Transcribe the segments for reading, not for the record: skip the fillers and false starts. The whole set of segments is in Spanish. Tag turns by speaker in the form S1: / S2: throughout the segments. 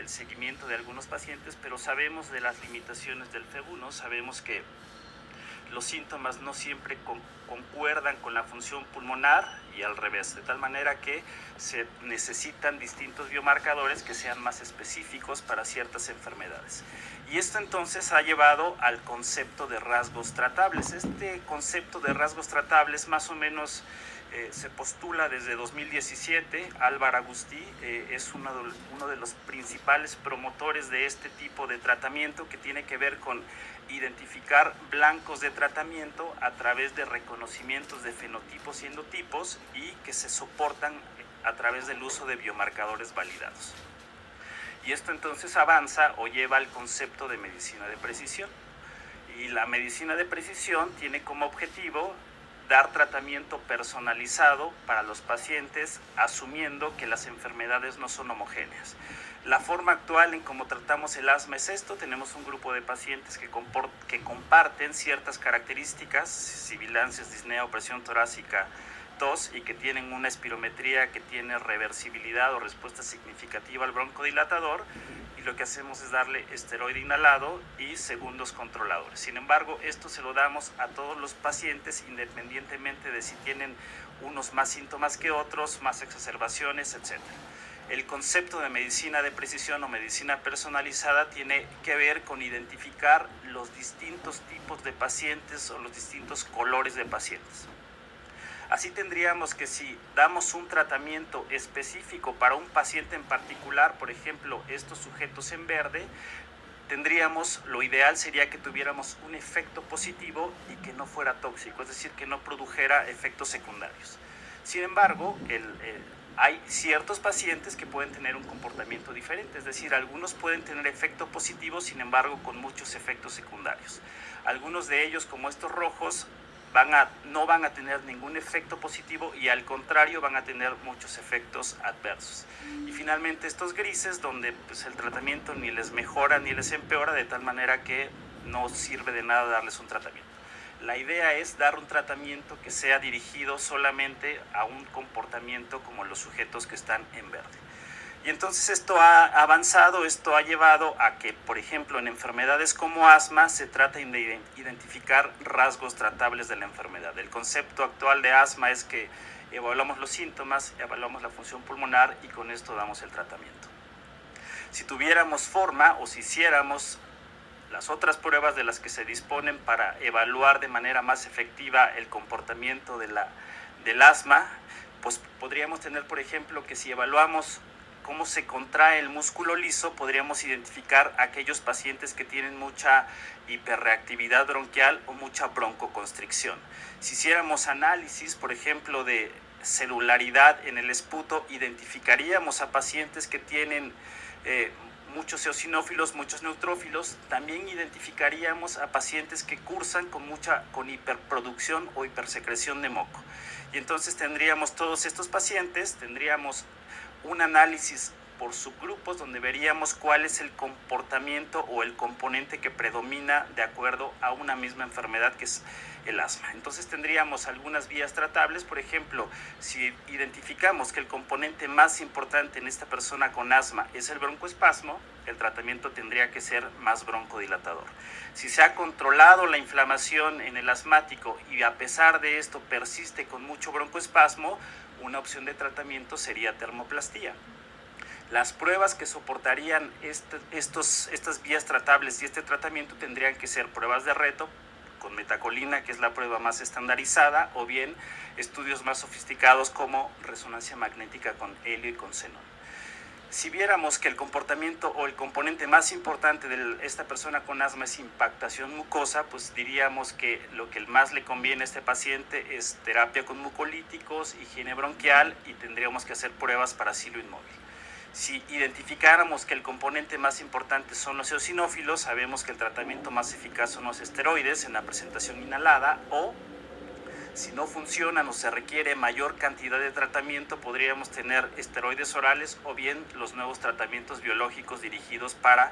S1: el seguimiento de algunos pacientes, pero sabemos de las limitaciones del FEV1, sabemos que los síntomas no siempre concuerdan con la función pulmonar y al revés, de tal manera que se necesitan distintos biomarcadores que sean más específicos para ciertas enfermedades. Y esto entonces ha llevado al concepto de rasgos tratables. Este concepto de rasgos tratables más o menos se postula desde 2017. Álvaro Agustí es uno de los principales promotores de este tipo de tratamiento que tiene que ver con identificar blancos de tratamiento a través de reconocimientos de fenotipos y endotipos y que se soportan a través del uso de biomarcadores validados. Y esto entonces avanza o lleva al concepto de medicina de precisión. Y la medicina de precisión tiene como objetivo dar tratamiento personalizado para los pacientes, asumiendo que las enfermedades no son homogéneas. La forma actual en cómo tratamos el asma es esto: tenemos un grupo de pacientes que comparten ciertas características, sibilancias, disnea o presión torácica, tos, y que tienen una espirometría que tiene reversibilidad o respuesta significativa al broncodilatador, y lo que hacemos es darle esteroide inhalado y segundos controladores. Sin embargo, esto se lo damos a todos los pacientes independientemente de si tienen unos más síntomas que otros, más exacerbaciones, etc. El concepto de medicina de precisión o medicina personalizada tiene que ver con identificar los distintos tipos de pacientes o los distintos colores de pacientes. Así tendríamos que si damos un tratamiento específico para un paciente en particular, por ejemplo, estos sujetos en verde, lo ideal sería que tuviéramos un efecto positivo y que no fuera tóxico, es decir, que no produjera efectos secundarios. Sin embargo, hay ciertos pacientes que pueden tener un comportamiento diferente, es decir, algunos pueden tener efecto positivo, sin embargo, con muchos efectos secundarios. Algunos de ellos, como estos rojos, no van a tener ningún efecto positivo y al contrario van a tener muchos efectos adversos. Y finalmente estos grises, donde pues, el tratamiento ni les mejora ni les empeora, de tal manera que no sirve de nada darles un tratamiento. La idea es dar un tratamiento que sea dirigido solamente a un comportamiento como los sujetos que están en verde. Y entonces esto ha avanzado, esto ha llevado a que, por ejemplo, en enfermedades como asma se trata de identificar rasgos tratables de la enfermedad. El concepto actual de asma es que evaluamos los síntomas, evaluamos la función pulmonar y con esto damos el tratamiento. Si tuviéramos forma o si hiciéramos las otras pruebas de las que se disponen para evaluar de manera más efectiva el comportamiento del asma, pues podríamos tener, por ejemplo, que si evaluamos cómo se contrae el músculo liso, podríamos identificar a aquellos pacientes que tienen mucha hiperreactividad bronquial o mucha broncoconstricción. Si hiciéramos análisis, por ejemplo, de celularidad en el esputo, identificaríamos a pacientes que tienen muchos eosinófilos, muchos neutrófilos. También identificaríamos a pacientes que cursan con hiperproducción o hipersecreción de moco. Y entonces tendríamos todos estos pacientes, tendríamos un análisis por subgrupos donde veríamos cuál es el comportamiento o el componente que predomina de acuerdo a una misma enfermedad que es el asma. Entonces tendríamos algunas vías tratables. Por ejemplo, si identificamos que el componente más importante en esta persona con asma es el broncoespasmo, el tratamiento tendría que ser más broncodilatador. Si se ha controlado la inflamación en el asmático y a pesar de esto persiste con mucho broncoespasmo, una opción de tratamiento sería termoplastía. Las pruebas que soportarían estas vías tratables y este tratamiento tendrían que ser pruebas de reto con metacolina, que es la prueba más estandarizada, o bien estudios más sofisticados como resonancia magnética con helio y con xenón. Si viéramos que el comportamiento o el componente más importante de esta persona con asma es impactación mucosa, pues diríamos que lo que más le conviene a este paciente es terapia con mucolíticos, higiene bronquial y tendríamos que hacer pruebas para silo inmóvil. Si identificáramos que el componente más importante son los eosinófilos, sabemos que el tratamiento más eficaz son los esteroides en la presentación inhalada, o si no funcionan o se requiere mayor cantidad de tratamiento, podríamos tener esteroides orales o bien los nuevos tratamientos biológicos dirigidos para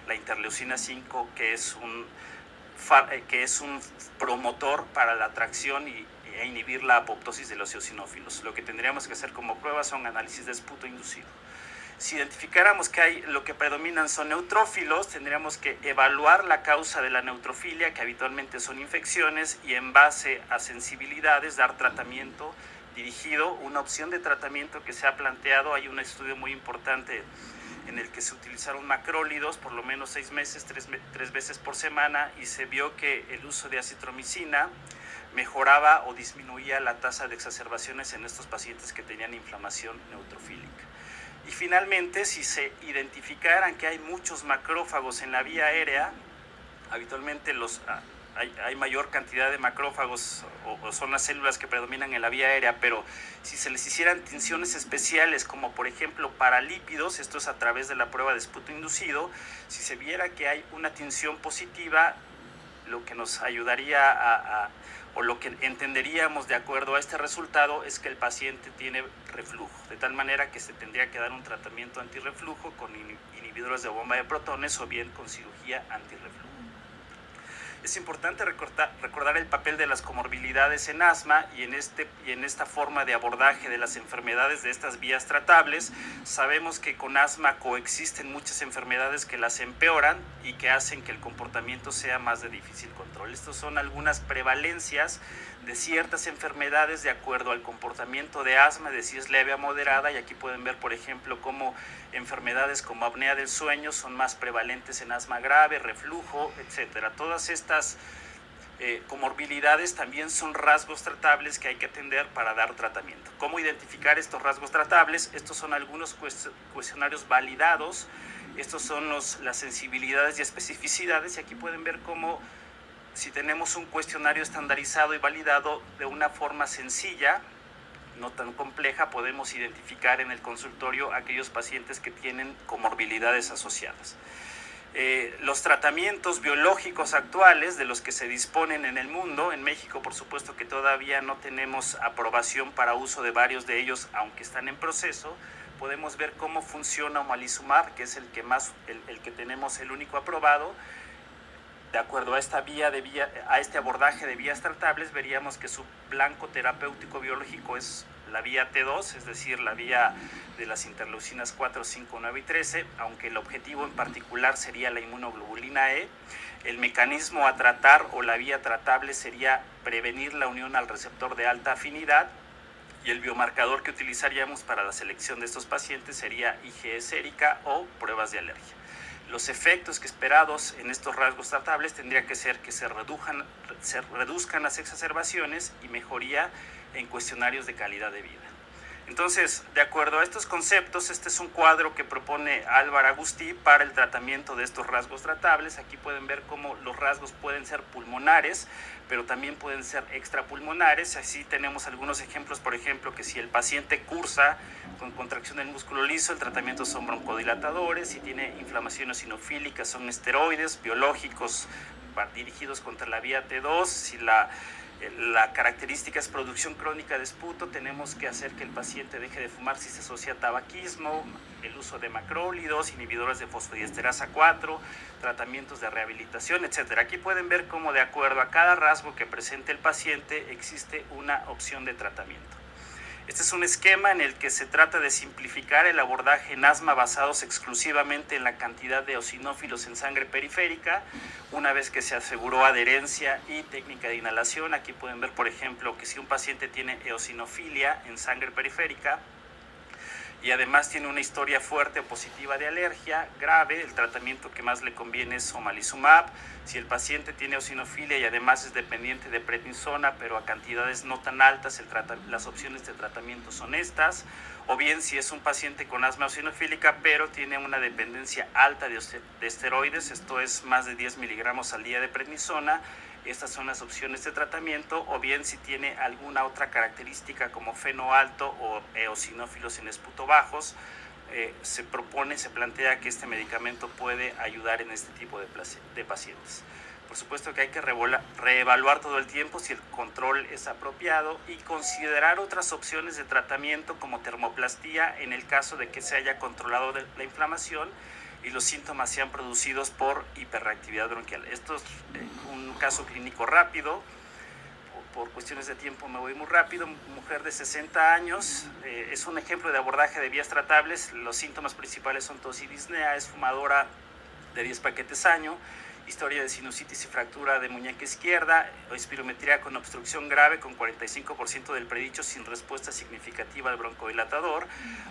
S1: la interleucina 5, que es un promotor para la atracción e inhibir la apoptosis de los eosinófilos. Lo que tendríamos que hacer como prueba son análisis de esputo inducido. Si identificáramos que lo que predominan son neutrófilos, tendríamos que evaluar la causa de la neutrofilia, que habitualmente son infecciones, y en base a sensibilidades dar tratamiento dirigido. Una opción de tratamiento que se ha planteado, hay un estudio muy importante en el que se utilizaron macrólidos por lo menos 6 meses, 3 veces por semana, y se vio que el uso de acitromicina mejoraba o disminuía la tasa de exacerbaciones en estos pacientes que tenían inflamación neutrofílica. Y finalmente, si se identificaran que hay muchos macrófagos en la vía aérea, habitualmente hay mayor cantidad de macrófagos o son las células que predominan en la vía aérea, pero si se les hicieran tinciones especiales, como por ejemplo para lípidos, esto es a través de la prueba de esputo inducido, si se viera que hay una tinción positiva, lo que nos ayudaría o lo que entenderíamos de acuerdo a este resultado es que el paciente tiene reflujo, de tal manera que se tendría que dar un tratamiento antirreflujo con inhibidores de bomba de protones o bien con cirugía antirreflujo. Es importante recordar el papel de las comorbilidades en asma y en esta forma de abordaje de las enfermedades de estas vías tratables. Sabemos que con asma coexisten muchas enfermedades que las empeoran y que hacen que el comportamiento sea más de difícil control. Estas son algunas prevalencias de ciertas enfermedades de acuerdo al comportamiento de asma, de si es leve o moderada, y aquí pueden ver, por ejemplo, cómo enfermedades como apnea del sueño son más prevalentes en asma grave, reflujo, etcétera. Todas estas comorbilidades también son rasgos tratables que hay que atender para dar tratamiento. ¿Cómo identificar estos rasgos tratables? Estos son algunos cuestionarios validados. Estos son las sensibilidades y especificidades, y aquí pueden ver cómo, si tenemos un cuestionario estandarizado y validado de una forma sencilla, no tan compleja, podemos identificar en el consultorio aquellos pacientes que tienen comorbilidades asociadas. Los tratamientos biológicos actuales de los que se disponen en el mundo, en México por supuesto que todavía no tenemos aprobación para uso de varios de ellos, aunque están en proceso. Podemos ver cómo funciona omalizumab, que es el que tenemos, el único aprobado. De acuerdo a este abordaje de vías tratables, veríamos que su blanco terapéutico biológico es la vía T2, es decir, la vía de las interleucinas 4, 5, 9 y 13, aunque el objetivo en particular sería la inmunoglobulina E. El mecanismo a tratar o la vía tratable sería prevenir la unión al receptor de alta afinidad, y el biomarcador que utilizaríamos para la selección de estos pacientes sería IgE sérica o pruebas de alergia. Los efectos que esperados en estos rasgos tratables tendría que ser que se reduzcan las exacerbaciones y mejoría en cuestionarios de calidad de vida. Entonces, de acuerdo a estos conceptos, este es un cuadro que propone Álvaro Agustí para el tratamiento de estos rasgos tratables. Aquí pueden ver cómo los rasgos pueden ser pulmonares, pero también pueden ser extrapulmonares. Así tenemos algunos ejemplos, por ejemplo, que si el paciente cursa con contracción del músculo liso, el tratamiento son broncodilatadores. Si tiene inflamación eosinofílica, son esteroides biológicos dirigidos contra la vía T2. Si la característica es producción crónica de esputo, tenemos que hacer que el paciente deje de fumar si se asocia a tabaquismo, el uso de macrólidos, inhibidores de fosfodiesterasa 4, tratamientos de rehabilitación, etc. Aquí pueden ver cómo de acuerdo a cada rasgo que presente el paciente existe una opción de tratamiento. Este es un esquema en el que se trata de simplificar el abordaje en asma basados exclusivamente en la cantidad de eosinófilos en sangre periférica. Una vez que se aseguró adherencia y técnica de inhalación, aquí pueden ver, por ejemplo, que si un paciente tiene eosinofilia en sangre periférica y además tiene una historia fuerte o positiva de alergia grave, el tratamiento que más le conviene es omalizumab. Si el paciente tiene eosinofilia y además es dependiente de prednisona, pero a cantidades no tan altas, las opciones de tratamiento son estas. O bien si es un paciente con asma eosinofílica, pero tiene una dependencia alta de esteroides, esto es más de 10 miligramos al día de prednisona, estas son las opciones de tratamiento. O bien si tiene alguna otra característica como feno alto o eosinófilos en esputo bajos, se plantea que este medicamento puede ayudar en este tipo de pacientes. Por supuesto que hay que reevaluar todo el tiempo si el control es apropiado y considerar otras opciones de tratamiento como termoplastía en el caso de que se haya controlado la inflamación y los síntomas sean producidos por hiperreactividad bronquial. Esto es un caso clínico rápido. por cuestiones de tiempo me voy muy rápido. Mujer de 60 años, es un ejemplo de abordaje de vías tratables. Los síntomas principales son tos y disnea, es fumadora de 10 paquetes año, historia de sinusitis y fractura de muñeca izquierda, espirometría con obstrucción grave con 45% del predicho sin respuesta significativa al broncodilatador,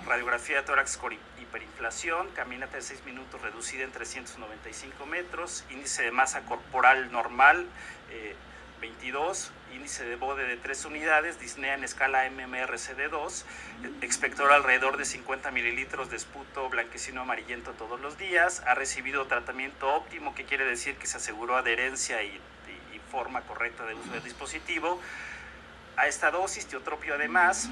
S1: radiografía de tórax con hiperinflación, caminata de 6 minutos reducida en 395 metros, índice de masa corporal normal 22, índice de Bode de 3 unidades, disnea en escala MMRCD2, expectora alrededor de 50 mililitros de esputo blanquecino amarillento todos los días, ha recibido tratamiento óptimo, que quiere decir que se aseguró adherencia y forma correcta de uso del dispositivo. A esta dosis, tiotropio además.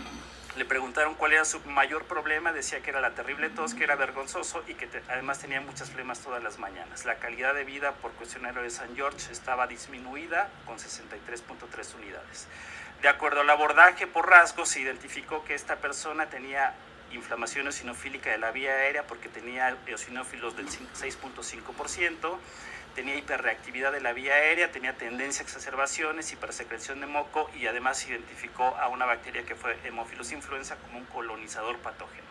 S1: Le preguntaron cuál era su mayor problema, decía que era la terrible tos, que era vergonzoso y que además tenía muchas flemas todas las mañanas. La calidad de vida por cuestionario de St. George estaba disminuida con 63.3 unidades. De acuerdo al abordaje por rasgos, se identificó que esta persona tenía inflamación eosinofílica de la vía aérea porque tenía eosinófilos del 6.5%, tenía hiperreactividad de la vía aérea, tenía tendencia a exacerbaciones, hipersecreción de moco y además identificó a una bacteria que fue Haemophilus influenza como un colonizador patógeno.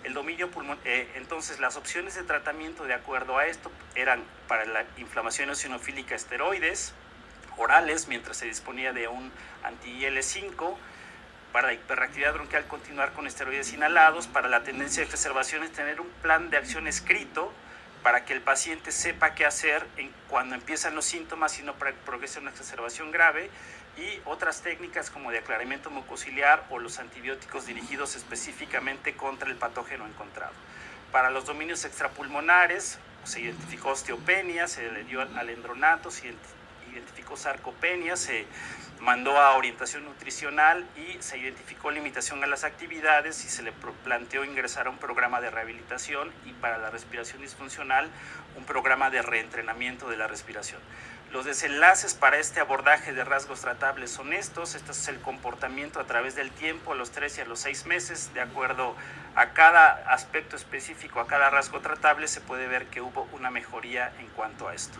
S1: El dominio pulmonar, entonces las opciones de tratamiento de acuerdo a esto eran para la inflamación eosinofílica esteroides orales mientras se disponía de un anti-IL-5, para la hiperreactividad bronquial continuar con esteroides inhalados, para la tendencia a exacerbaciones tener un plan de acción escrito para que el paciente sepa qué hacer cuando empiezan los síntomas y no progrese una exacerbación grave, y otras técnicas como de aclaramiento mucociliar o los antibióticos dirigidos específicamente contra el patógeno encontrado. Para los dominios extrapulmonares se identificó osteopenia, se le dio alendronato, se identificó sarcopenia, se mandó a orientación nutricional y se identificó limitación a las actividades y se le planteó ingresar a un programa de rehabilitación, y para la respiración disfuncional un programa de reentrenamiento de la respiración. Los desenlaces para este abordaje de rasgos tratables son estos. Este es el comportamiento a través del tiempo, a los 3 y a los 6 meses. De acuerdo a cada aspecto específico, a cada rasgo tratable, se puede ver que hubo una mejoría en cuanto a esto.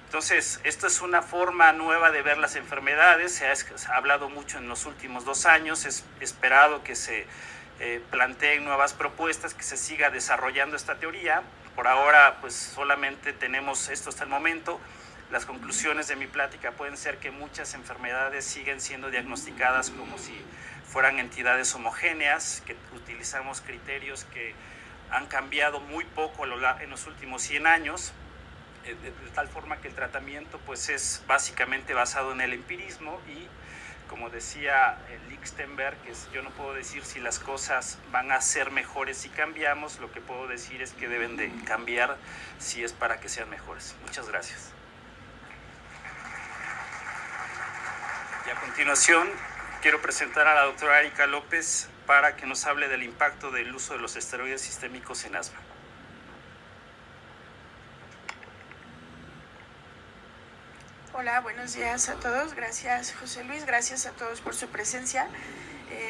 S1: Entonces, esto es una forma nueva de ver las enfermedades, se ha hablado mucho en los últimos 2 años, es esperado que se planteen nuevas propuestas, que se siga desarrollando esta teoría. Por ahora, pues solamente tenemos esto hasta el momento. Las conclusiones de mi plática pueden ser que muchas enfermedades siguen siendo diagnosticadas como si fueran entidades homogéneas, que utilizamos criterios que han cambiado muy poco en los últimos 100 años, de tal forma que el tratamiento pues es básicamente basado en el empirismo y, como decía Lichtenberg, yo no puedo decir si las cosas van a ser mejores si cambiamos, lo que puedo decir es que deben de cambiar si es para que sean mejores. Muchas gracias. Y a continuación quiero presentar a la doctora Erika López para que nos hable del impacto del uso de los esteroides sistémicos en asma.
S2: Hola, buenos días a todos. Gracias, José Luis. Gracias a todos por su presencia.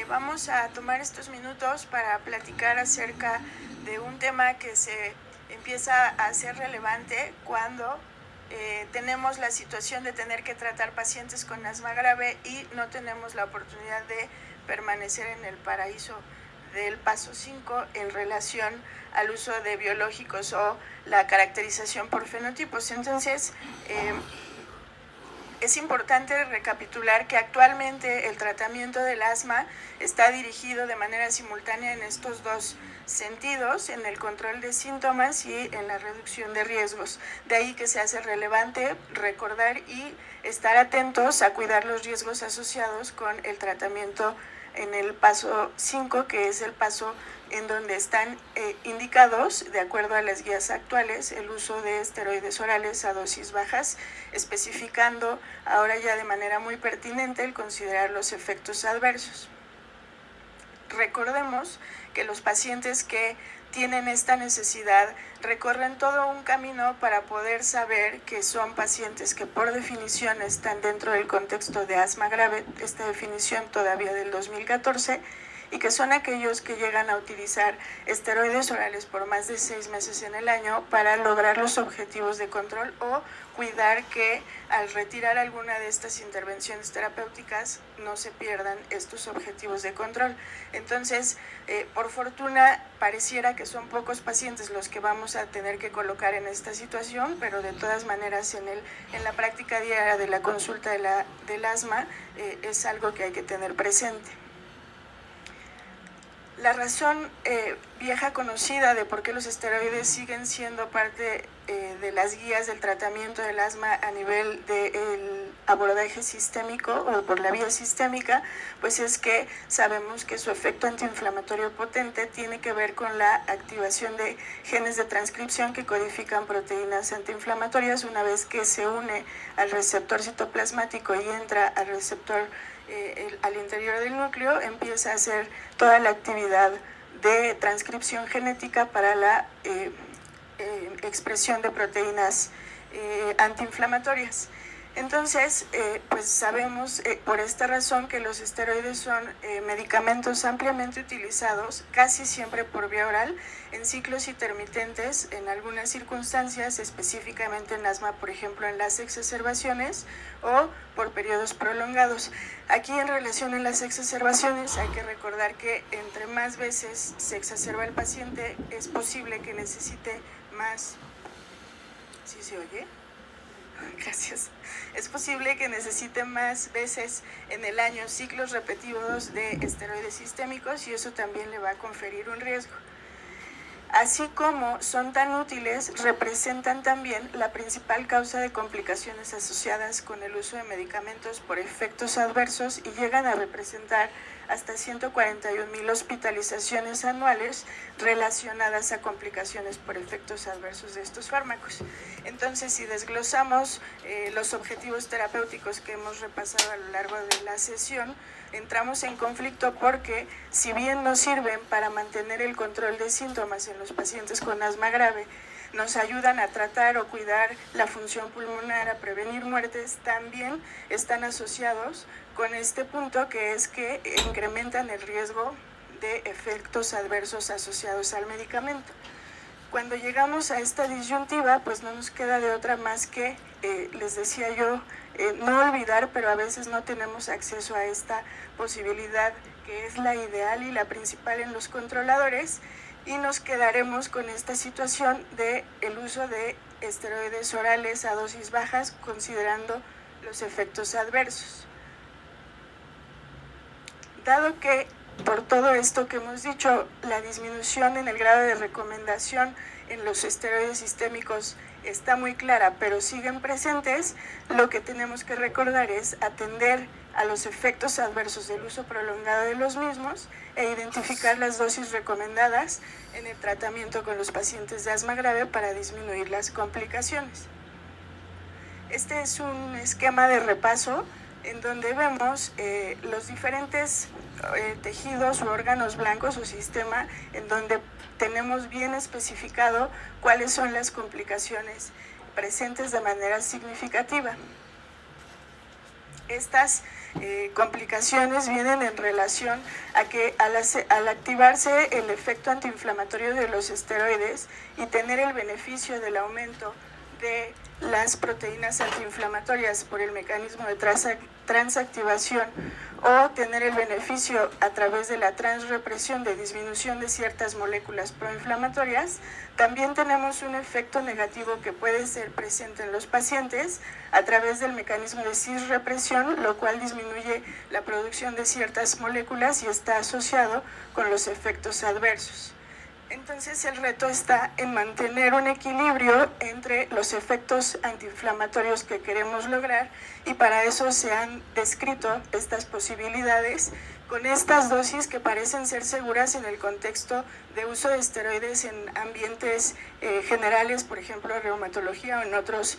S2: Vamos a tomar estos minutos para platicar acerca de un tema que se empieza a ser relevante cuando tenemos la situación de tener que tratar pacientes con asma grave y no tenemos la oportunidad de permanecer en el paraíso del paso 5 en relación al uso de biológicos o la caracterización por fenotipos. Entonces, es importante recapitular que actualmente el tratamiento del asma está dirigido de manera simultánea en estos dos sentidos, en el control de síntomas y en la reducción de riesgos. De ahí que se hace relevante recordar y estar atentos a cuidar los riesgos asociados con el tratamiento en el paso 5, que es el paso en donde están indicados, de acuerdo a las guías actuales, el uso de esteroides orales a dosis bajas, especificando ahora ya de manera muy pertinente el considerar los efectos adversos. Recordemos que los pacientes que tienen esta necesidad recorren todo un camino para poder saber que son pacientes que por definición están dentro del contexto de asma grave, esta definición todavía del 2014, y que son aquellos que llegan a utilizar esteroides orales por más de 6 meses en el año para lograr los objetivos de control o cuidar que al retirar alguna de estas intervenciones terapéuticas no se pierdan estos objetivos de control. Entonces, por fortuna, pareciera que son pocos pacientes los que vamos a tener que colocar en esta situación, pero de todas maneras en la práctica diaria de la consulta del asma es algo que hay que tener presente. La razón vieja conocida de por qué los esteroides siguen siendo parte de las guías del tratamiento del asma a nivel del abordaje sistémico o por la vía sistémica, pues es que sabemos que su efecto antiinflamatorio potente tiene que ver con la activación de genes de transcripción que codifican proteínas antiinflamatorias. Una vez que se une al receptor citoplasmático y entra al receptor al interior del núcleo, empieza a hacer toda la actividad de transcripción genética para la expresión de proteínas antiinflamatorias. Entonces, pues sabemos por esta razón que los esteroides son medicamentos ampliamente utilizados, casi siempre por vía oral, en ciclos intermitentes, en algunas circunstancias, específicamente en asma, por ejemplo, en las exacerbaciones o por periodos prolongados. Aquí, en relación a las exacerbaciones, hay que recordar que entre más veces se exacerba el paciente, es posible que necesite más... ¿Sí se oye? Gracias. Es posible que necesite más veces en el año ciclos repetidos de esteroides sistémicos y eso también le va a conferir un riesgo. Así como son tan útiles, representan también la principal causa de complicaciones asociadas con el uso de medicamentos por efectos adversos y llegan a representar hasta 141,000 hospitalizaciones anuales relacionadas a complicaciones por efectos adversos de estos fármacos. Entonces, si desglosamos los objetivos terapéuticos que hemos repasado a lo largo de la sesión, entramos en conflicto porque, si bien nos sirven para mantener el control de síntomas en los pacientes con asma grave, nos ayudan a tratar o cuidar la función pulmonar, a prevenir muertes, también están asociados con este punto, que es que incrementan el riesgo de efectos adversos asociados al medicamento. Cuando llegamos a esta disyuntiva, pues no nos queda de otra más que, les decía yo, no olvidar, pero a veces no tenemos acceso a esta posibilidad que es la ideal y la principal en los controladores, y nos quedaremos con esta situación de el uso de esteroides orales a dosis bajas, considerando los efectos adversos. Dado que por todo esto que hemos dicho, la disminución en el grado de recomendación en los esteroides sistémicos está muy clara, pero siguen presentes, lo que tenemos que recordar es atender a los efectos adversos del uso prolongado de los mismos e identificar las dosis recomendadas en el tratamiento con los pacientes de asma grave para disminuir las complicaciones. Este es un esquema de repaso en donde vemos los diferentes tejidos o órganos blancos o sistema, en donde tenemos bien especificado cuáles son las complicaciones presentes de manera significativa. Estas complicaciones vienen en relación a que al activarse el efecto antiinflamatorio de los esteroides y tener el beneficio del aumento de las proteínas antiinflamatorias por el mecanismo de transactivación o tener el beneficio a través de la transrepresión de disminución de ciertas moléculas proinflamatorias, también tenemos un efecto negativo que puede ser presente en los pacientes a través del mecanismo de cisrepresión, lo cual disminuye la producción de ciertas moléculas y está asociado con los efectos adversos. Entonces el reto está en mantener un equilibrio entre los efectos antiinflamatorios que queremos lograr, y para eso se han descrito estas posibilidades con estas dosis que parecen ser seguras en el contexto de uso de esteroides en ambientes generales, por ejemplo reumatología o en otros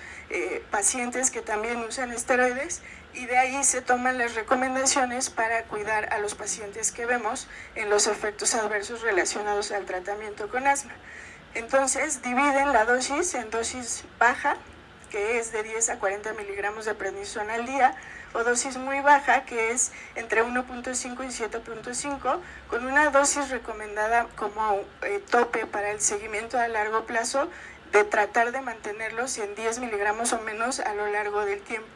S2: pacientes que también usan esteroides, y de ahí se toman las recomendaciones para cuidar a los pacientes que vemos en los efectos adversos relacionados al tratamiento con asma. Entonces dividen la dosis en dosis baja, que es de 10 a 40 miligramos de prednisona al día, o dosis muy baja, que es entre 1.5 y 7.5, con una dosis recomendada como tope para el seguimiento a largo plazo de tratar de mantenerlos en 10 miligramos o menos a lo largo del tiempo.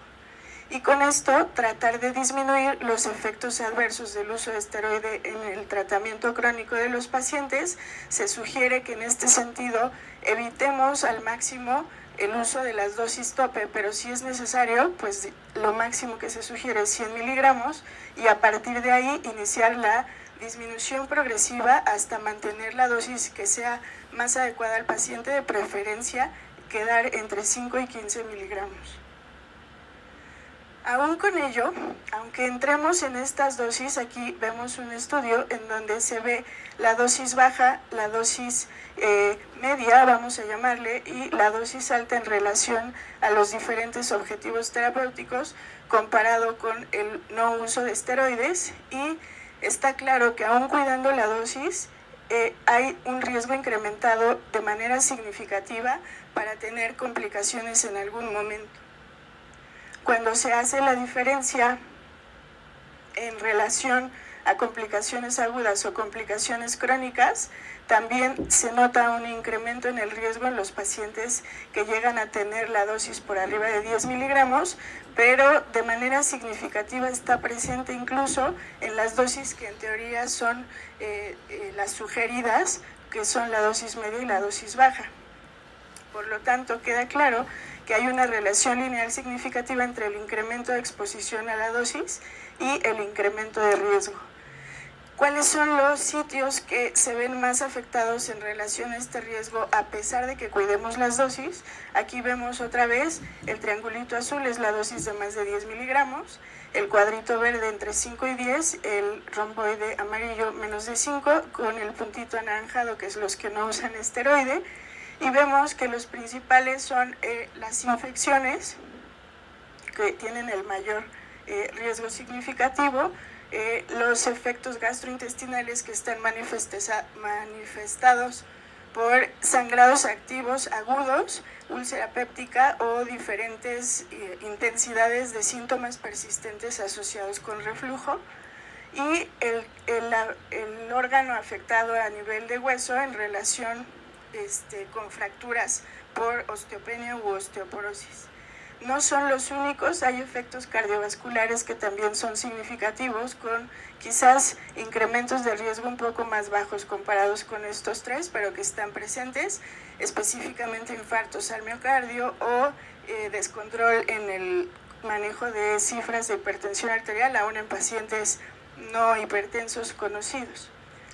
S2: Y con esto tratar de disminuir los efectos adversos del uso de esteroide en el tratamiento crónico de los pacientes. Se sugiere que en este sentido evitemos al máximo el uso de las dosis tope, pero si es necesario, pues lo máximo que se sugiere es 100 miligramos y a partir de ahí iniciar la disminución progresiva hasta mantener la dosis que sea más adecuada al paciente, de preferencia quedar entre 5 y 15 miligramos. Aún con ello, aunque entremos en estas dosis, aquí vemos un estudio en donde se ve la dosis baja, la dosis media, vamos a llamarle, y la dosis alta en relación a los diferentes objetivos terapéuticos comparado con el no uso de esteroides, y está claro que aún cuidando la dosis, hay un riesgo incrementado de manera significativa para tener complicaciones en algún momento. Cuando se hace la diferencia en relación a complicaciones agudas o complicaciones crónicas, también se nota un incremento en el riesgo en los pacientes que llegan a tener la dosis por arriba de 10 miligramos, pero de manera significativa está presente incluso en las dosis que en teoría son las sugeridas, que son la dosis media y la dosis baja. Por lo tanto, queda claro que hay una relación lineal significativa entre el incremento de exposición a la dosis y el incremento de riesgo. ¿Cuáles son los sitios que se ven más afectados en relación a este riesgo a pesar de que cuidemos las dosis? Aquí vemos otra vez el triangulito azul, es la dosis de más de 10 miligramos, el cuadrito verde entre 5 y 10, el romboide amarillo menos de 5, con el puntito anaranjado que es los que no usan esteroide. Y vemos que los principales son las infecciones, que tienen el mayor riesgo significativo, los efectos gastrointestinales que están manifestados por sangrados activos agudos, úlcera péptica o diferentes intensidades de síntomas persistentes asociados con reflujo, y el órgano afectado a nivel de hueso en relación con fracturas por osteopenia u osteoporosis. No son los únicos, hay efectos cardiovasculares que también son significativos, con quizás incrementos de riesgo un poco más bajos comparados con estos tres, pero que están presentes, específicamente infartos al miocardio o descontrol en el manejo de cifras de hipertensión arterial, aún en pacientes no hipertensos conocidos.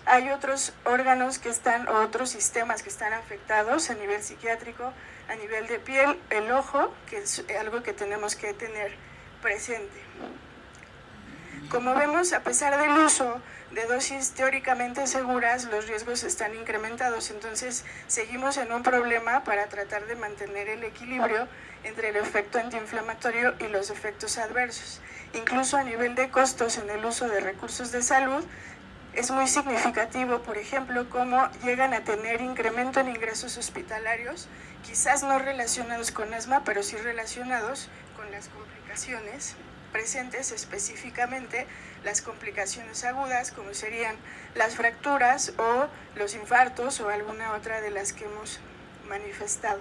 S2: Hay otros órganos que están, o otros sistemas que están afectados a nivel psiquiátrico, a nivel de piel, el ojo, que es algo que tenemos que tener presente. Como vemos, a pesar del uso de dosis teóricamente seguras, los riesgos están incrementados, entonces seguimos en un problema para tratar de mantener el equilibrio entre el efecto antiinflamatorio y los efectos adversos. Incluso a nivel de costos en el uso de recursos de salud, es muy significativo, por ejemplo, cómo llegan a tener incremento en ingresos hospitalarios, quizás no relacionados con asma, pero sí relacionados con las complicaciones presentes, específicamente las complicaciones agudas, como serían las fracturas o los infartos o alguna otra de las que hemos manifestado.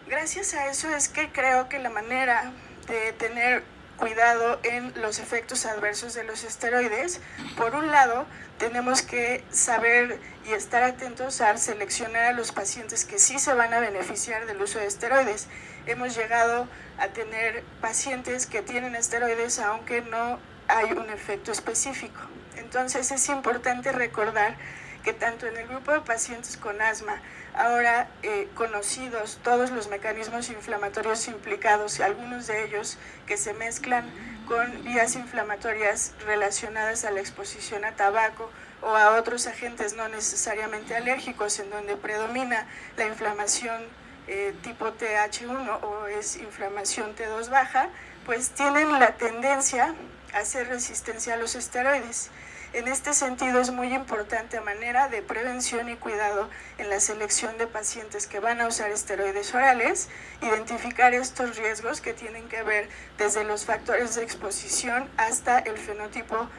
S2: Gracias a eso es que creo que la manera de tener cuidado en los efectos adversos de los esteroides, por un lado, tenemos que saber y estar atentos al seleccionar a los pacientes que sí se van a beneficiar del uso de esteroides. Hemos llegado a tener pacientes que tienen esteroides aunque no hay un efecto específico. Entonces es importante recordar que tanto en el grupo de pacientes con asma, ahora conocidos todos los mecanismos inflamatorios implicados, algunos de ellos que se mezclan con vías inflamatorias relacionadas a la exposición a tabaco o a otros agentes no necesariamente alérgicos, en donde predomina la inflamación tipo TH1 o es inflamación T2 baja, pues tienen la tendencia a hacer resistencia a los esteroides. En este sentido es muy importante a manera de prevención y cuidado en la selección de pacientes que van a usar esteroides orales, identificar estos riesgos que tienen que ver desde los factores de exposición hasta el fenotipo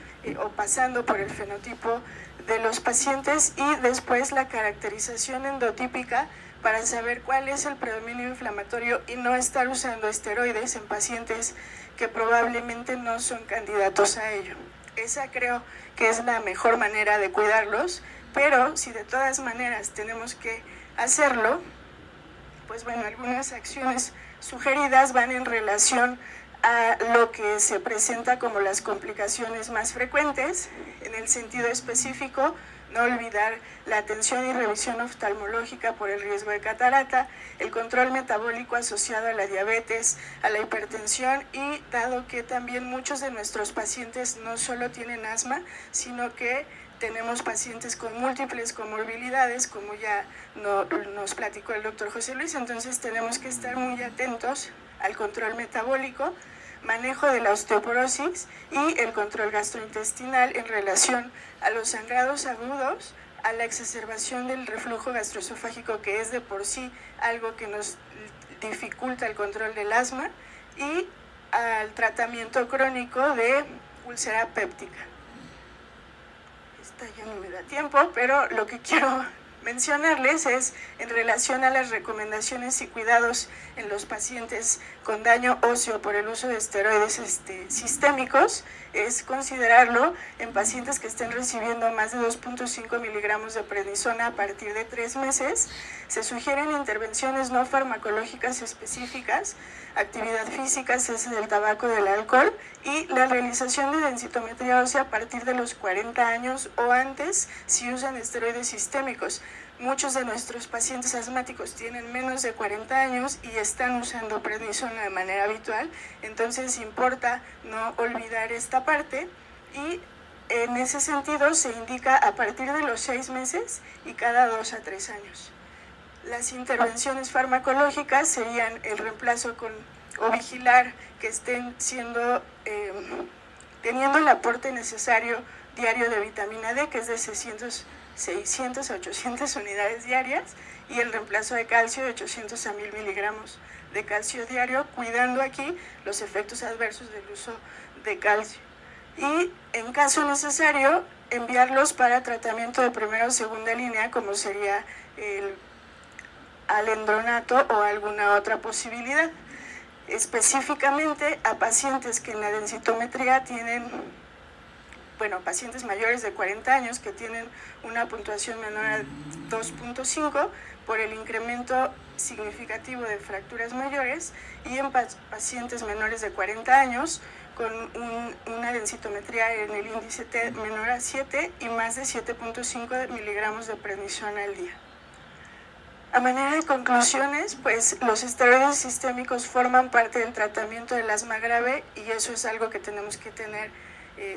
S2: o pasando por el fenotipo de los pacientes y después la caracterización endotípica para saber cuál es el predominio inflamatorio y no estar usando esteroides en pacientes que probablemente no son candidatos a ello. Esa creo que es la mejor manera de cuidarlos, pero si de todas maneras tenemos que hacerlo, pues bueno, algunas acciones sugeridas van en relación a lo que se presenta como las complicaciones más frecuentes. En el sentido específico, no olvidar la atención y revisión oftalmológica por el riesgo de catarata, el control metabólico asociado a la diabetes, a la hipertensión y dado que también muchos de nuestros pacientes no solo tienen asma, sino que tenemos pacientes con múltiples comorbilidades, como ya nos platicó el doctor José Luis, entonces tenemos que estar muy atentos al control metabólico, manejo de la osteoporosis y el control gastrointestinal en relación a los sangrados agudos, a la exacerbación del reflujo gastroesofágico, que es de por sí algo que nos dificulta el control del asma, y al tratamiento crónico de úlcera péptica. Esta ya no me da tiempo, pero lo que quiero mencionarles es en relación a las recomendaciones y cuidados en los pacientes con daño óseo por el uso de esteroides sistémicos, es considerarlo en pacientes que estén recibiendo más de 2.5 miligramos de prednisona a partir de 3 meses. Se sugieren intervenciones no farmacológicas específicas, actividad física, cese del tabaco, del alcohol y la realización de densitometría ósea a partir de los 40 años o antes si usan esteroides sistémicos. Muchos de nuestros pacientes asmáticos tienen menos de 40 años y están usando prednisona de manera habitual, entonces importa no olvidar esta parte y en ese sentido se indica a partir de los 6 meses y cada 2 a 3 años. Las intervenciones farmacológicas serían el reemplazo con o vigilar que estén teniendo el aporte necesario diario de vitamina D, que es de 600 a 800 unidades diarias, y el reemplazo de calcio de 800 a 1000 miligramos de calcio diario, cuidando aquí los efectos adversos del uso de calcio. Y en caso necesario, enviarlos para tratamiento de primera o segunda línea, como sería el alendronato o alguna otra posibilidad. Específicamente a pacientes que en la densitometría tienen, pacientes mayores de 40 años que tienen una puntuación menor a 2.5 por el incremento significativo de fracturas mayores y en pacientes menores de 40 años con una densitometría en el índice T menor a 7 y más de 7.5 miligramos de prednisona al día. A manera de conclusiones, pues los esteroides sistémicos forman parte del tratamiento del asma grave y eso es algo que tenemos que tener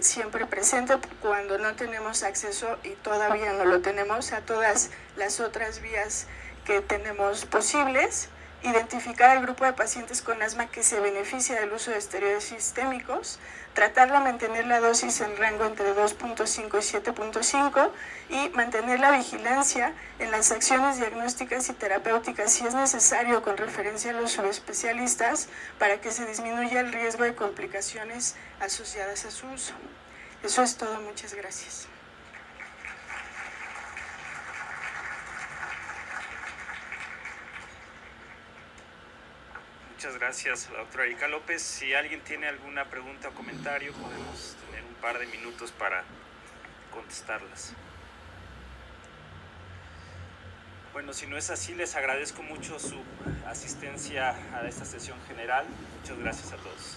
S2: siempre presente cuando no tenemos acceso, y todavía no lo tenemos, a todas las otras vías que tenemos posibles. Identificar al grupo de pacientes con asma que se beneficia del uso de esteroides sistémicos, tratar de mantener la dosis en rango entre 2.5 y 7.5 y mantener la vigilancia en las acciones diagnósticas y terapéuticas si es necesario con referencia a los subespecialistas para que se disminuya el riesgo de complicaciones asociadas a su uso. Eso es todo, muchas gracias.
S1: Muchas gracias, la doctora Erika López. Si alguien tiene alguna pregunta o comentario, podemos tener un par de minutos para contestarlas. Bueno, si no es así, les agradezco mucho su asistencia a esta sesión general. Muchas gracias a todos.